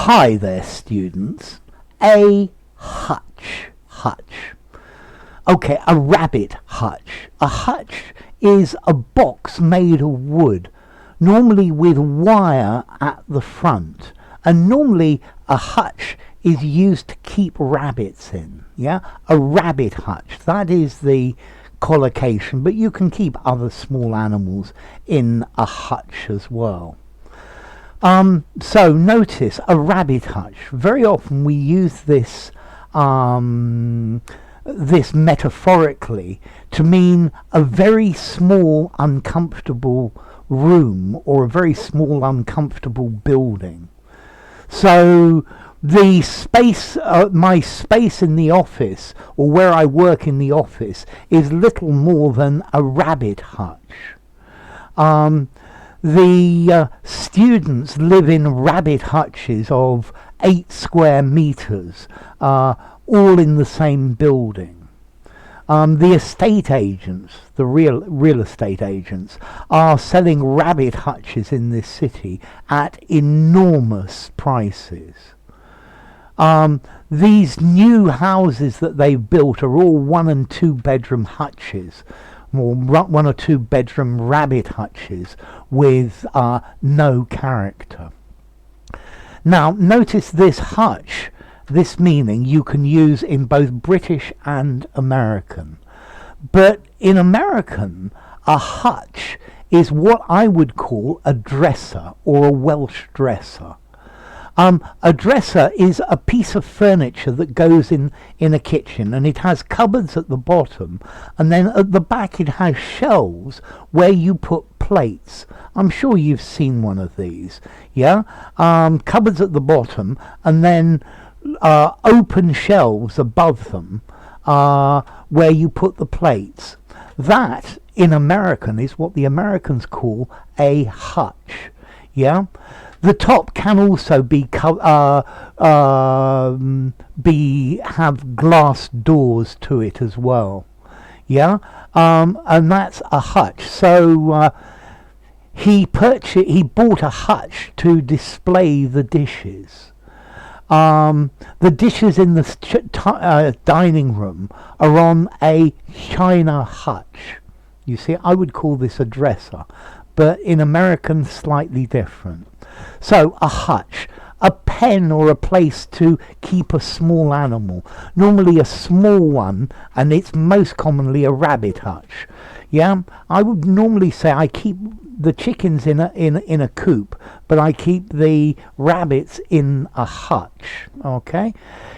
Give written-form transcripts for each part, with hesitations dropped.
Hi there, students. A hutch. Hutch. Okay, a rabbit hutch. A hutch is a box made of wood, normally with wire at the front. And normally a hutch is used to keep rabbits in. Yeah, a rabbit hutch. That is the collocation, but you can keep other small animals in a hutch as well. So notice a rabbit hutch. Very often we use this this metaphorically to mean a very small, uncomfortable room or a very small, uncomfortable building. So the space, my space in the office, or where I work in the office, is little more than a rabbit hutch. The students live in rabbit hutches of 8 square meters, all in the same building. The estate agents, the real estate agents, are selling rabbit hutches in this city at enormous prices. These new houses that they've built are all 1 and 2 bedroom hutches, or 1 or 2 bedroom rabbit hutches with no character. Now notice this hutch, this meaning you can use in both British and American. But in American, a hutch is what I would call a dresser or a Welsh dresser. A dresser is a piece of furniture that goes in a kitchen, and it has cupboards at the bottom, and then at the back it has shelves where you put plates. I'm sure you've seen one of these, yeah? Cupboards at the bottom, and then open shelves above them where you put the plates. That, in American, is what the Americans call a hutch, yeah? The top can also have glass doors to it as well, yeah, and that's a hutch. So he bought a hutch to display the dishes. The dishes in the dining room are on a china hutch. You see, I would call this a dresser, but in American, slightly different. So a hutch, a pen or a place to keep a small animal, normally a small one, and it's most commonly a rabbit hutch. Yeah, I would normally say I keep the chickens in a coop, but I keep the rabbits in a hutch. Okay,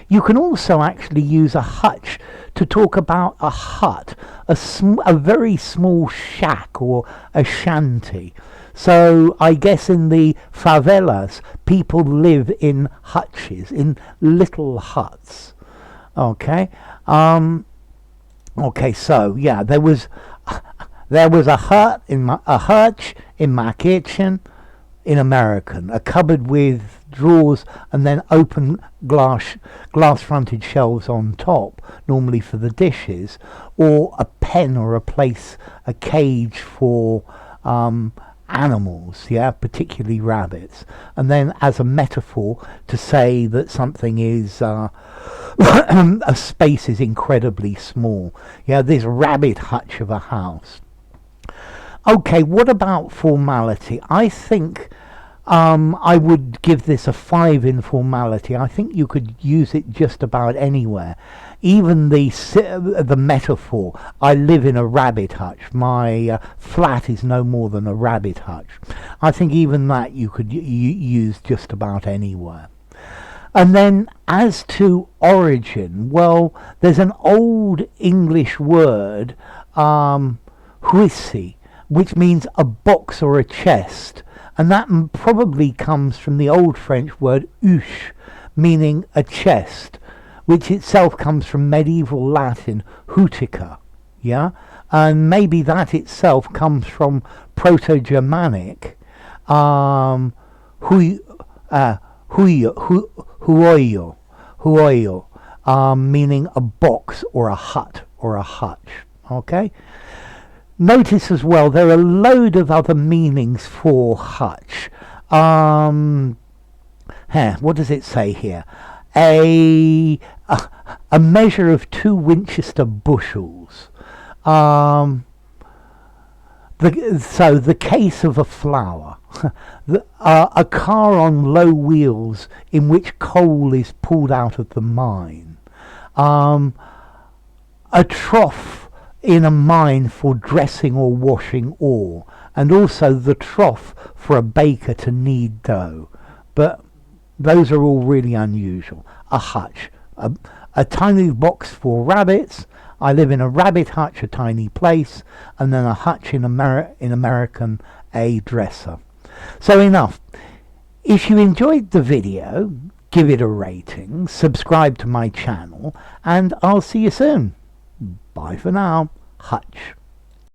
you can also actually use a hutch to talk about a hut, a very small shack or a shanty. So I guess in the favelas, people live in hutches, in little huts. Okay. Okay. So yeah, there was a hutch in my kitchen in American, a cupboard with drawers and then open glass fronted shelves on top, normally for the dishes, or a pen or a cage for animals, yeah, particularly rabbits, and then as a metaphor to say that something is a space is incredibly small, yeah, this rabbit hutch of a house. Okay, what about formality? I think I would give this a 5 in formality. I think you could use it just about anywhere. Even the metaphor, I live in a rabbit hutch, my flat is no more than a rabbit hutch. I think even that you could use just about anywhere. And then as to origin, well, there's an old English word, huisi, which means a box or a chest, and that probably comes from the old French word huche, meaning a chest, which itself comes from medieval Latin hutica, yeah, and maybe that itself comes from Proto-Germanic huoyo, meaning a box or a hut or a hutch. Okay. Notice as well there are a load of other meanings for hutch. What does it say here? A measure of 2 Winchester bushels. The case of a flour. A car on low wheels in which coal is pulled out of the mine. A trough in a mine for dressing or washing ore, and also the trough for a baker to knead dough. But those are all really unusual. A hutch, a tiny box for rabbits. I live in a rabbit hutch, a tiny place, and then a hutch in American, a dresser. So enough. If you enjoyed the video, give it a rating, subscribe to my channel, and I'll see you soon. Bye for now. Hutch.